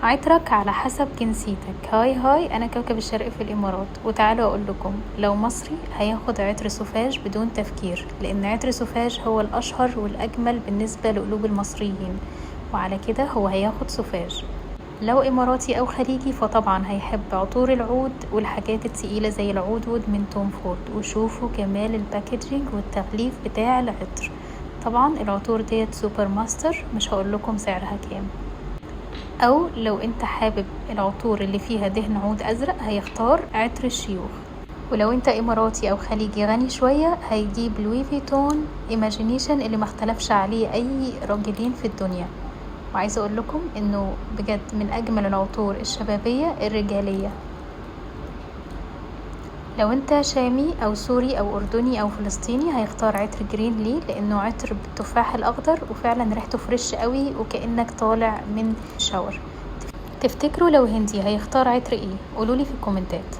عطرك على حسب جنسيتك. هاي أنا كوكب الشرق في الإمارات، وتعالوا أقول لكم لو مصري هياخد عطر سوفاج بدون تفكير، لأن عطر سوفاج هو الأشهر والأجمل بالنسبة لقلوب المصريين، وعلى كده هو هياخد سوفاج. لو إماراتي أو خليجي فطبعا هيحب عطور العود والحاجات التقيلة زي العود وود من توم فورد. وشوفوا جمال الباكجينج والتغليف بتاع العطر. طبعا العطور ديت سوبر ماستر، مش هقول لكم سعرها كام. او لو انت حابب العطور اللي فيها دهن عود ازرق هيختار عطر الشيوخ. ولو انت اماراتي او خليجي غني شوية هيجيب لوي فيتون ايماجينيشن اللي ما اختلفش عليه اي راجلين في الدنيا. وعايزه اقول لكم انه بجد من اجمل العطور الشبابية الرجالية. لو انت شامي او سوري او اردني او فلسطيني هيختار عطر جرين لي، لانه عطر بالتفاح الاخضر وفعلا ريحته فريش قوي وكأنك طالع من شاور. تفتكروا لو هندي هيختار عطر ايه؟ قولولي في الكومنتات.